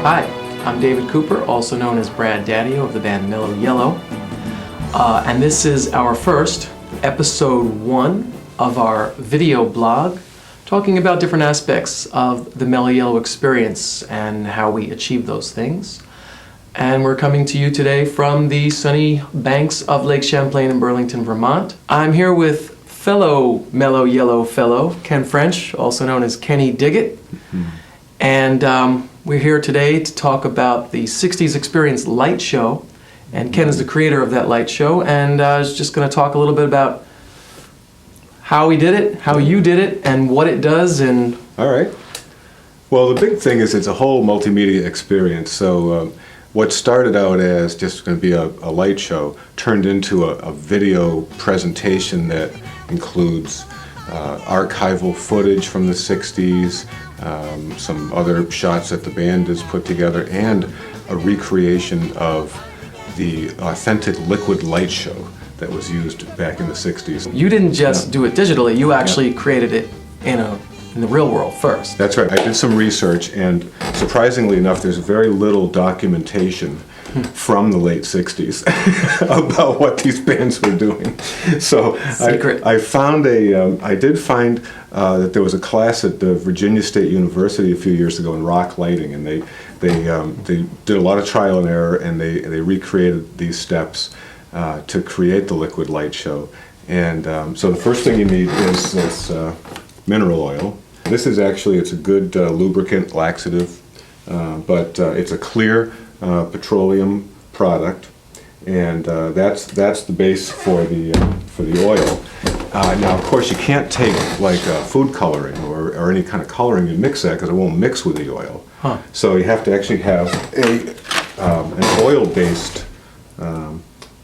Hi, I'm David Cooper, also known as Brad Daddio of the band Mellow Yellow, and this is our first episode 1 of our video blog talking about different aspects of the Mellow Yellow experience and how we achieve those things. And we're coming to you today from the sunny banks of Lake Champlain in Burlington, Vermont. I'm here with fellow Mellow Yellow fellow, Ken French, also known as Kenny Diggett. And we're here today to talk about the Sixties Experience light show. And Ken is the creator of that light show, and I was just going to talk a little bit about how we did it, how you did it, and what it does. And all right. Well, the big thing is it's a whole multimedia experience. So what started out as just going to be a light show turned into a video presentation that includes archival footage from the 60s, some other shots that the band has put together, and a recreation of the authentic liquid light show that was used back in the 60s. You didn't just do it digitally, you actually created it in the real world first. That's right. I did some research, and surprisingly enough, there's very little documentation from the late 60s about what these bands were doing. So I found I did find that there was a class at the Virginia State University a few years ago in rock lighting, and they did a lot of trial and error, and they recreated these steps to create the liquid light show. And so the first thing you need is this mineral oil. This is actually, it's a good lubricant, laxative, but it's a clear petroleum product, and that's the base for the oil. Now, of course, you can't take like food coloring or any kind of coloring and mix that, because it won't mix with the oil. So you have to actually have an oil-based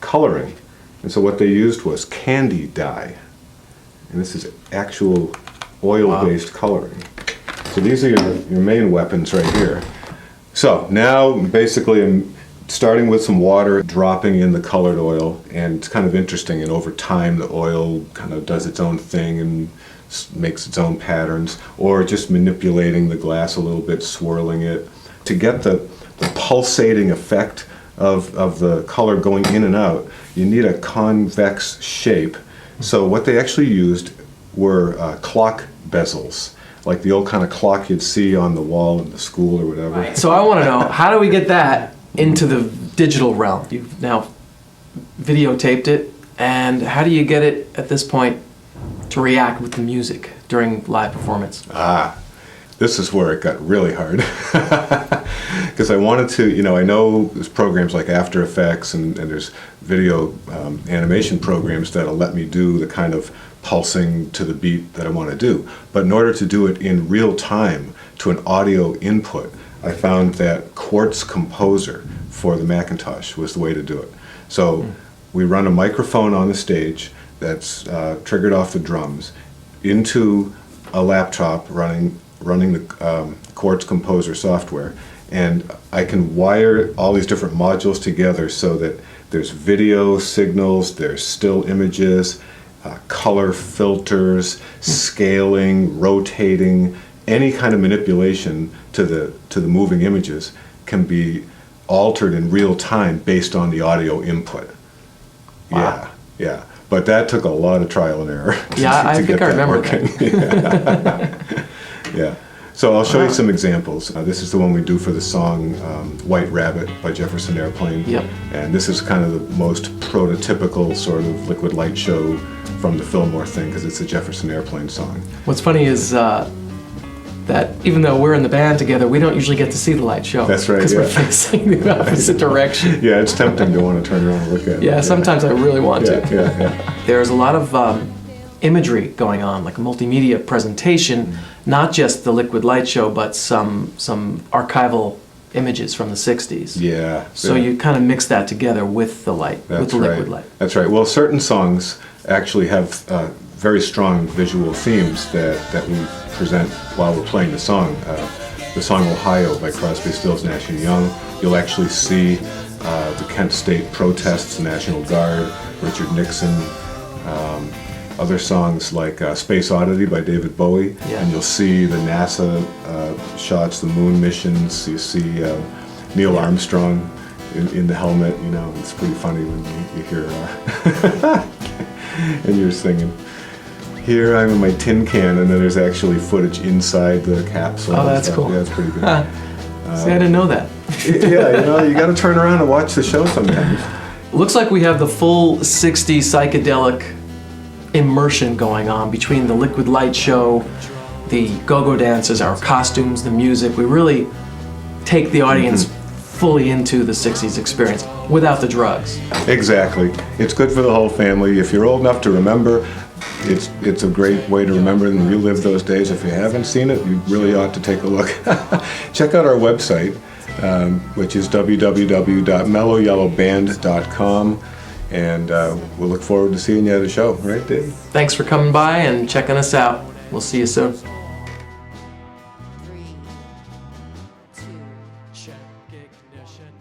coloring, and so what they used was candy dye, and this is actual oil-based coloring. So these are your main weapons right here. So now basically I'm starting with some water, dropping in the colored oil, and it's kind of interesting, and over time the oil kind of does its own thing and makes its own patterns, or just manipulating the glass a little bit, swirling it. To get the pulsating effect of the color going in and out, you need a convex shape. So what they actually used were clock bezels, like the old kind of clock you'd see on the wall in the school or whatever. Right. So I want to know, how do we get that into the digital realm? You've now videotaped it, and how do you get it at this point to react with the music during live performance? This is where it got really hard. Because I wanted to, I know there's programs like After Effects and there's video animation programs that'll let me do the kind of pulsing to the beat that I want to do. But in order to do it in real time to an audio input, I found that Quartz Composer for the Macintosh was the way to do it. So we run a microphone on the stage that's triggered off the drums into a laptop running the Quartz Composer software, and I can wire all these different modules together so that there's video signals, there's still images, color filters, scaling, rotating, any kind of manipulation to the moving images can be altered in real time based on the audio input. Wow. Yeah. But that took a lot of trial and error. I think I remember that. Yeah. So I'll show you some examples. This is the one we do for the song White Rabbit by Jefferson Airplane. Yep. And this is kind of the most prototypical sort of liquid light show from the Fillmore thing, because it's a Jefferson Airplane song. What's funny is that even though we're in the band together, we don't usually get to see the light show. That's right, because we're facing the opposite direction. Yeah, it's tempting to want to turn around and look at it. Yeah, sometimes I really want to. Yeah. There's a lot of imagery going on, like a multimedia presentation, not just the liquid light show, but some archival images from the 60s. Yeah. So you kind of mix that together with the light, with the liquid light. That's right. Well, certain songs actually have very strong visual themes that we present while we're playing the song. The song Ohio by Crosby, Stills, Nash & Young. You'll actually see the Kent State protests, the National Guard, Richard Nixon. other songs like Space Oddity by David Bowie, Yeah. and you'll see the NASA shots, the moon missions. You see Neil Armstrong in the helmet. You know, it's pretty funny when you hear and you're singing. Here I'm in my tin can, and then there's actually footage inside the capsule. Oh, that's cool. Yeah, that's pretty good. See, I didn't know that. Yeah, you know, you got to turn around and watch the show sometimes. Looks like we have the full 60s psychedelic immersion going on between the liquid light show, the go-go dances, our costumes, the music. We really take the audience fully into the 60s experience without the drugs. Exactly. It's good for the whole family. If you're old enough to remember, it's a great way to remember and relive those days. If you haven't seen it, you really ought to take a look. Check out our website, which is www.mellowyellowband.com, and we'll look forward to seeing you at the show. Right, Dave? Thanks for coming by and checking us out. We'll see you soon. 3, 2, check ignition.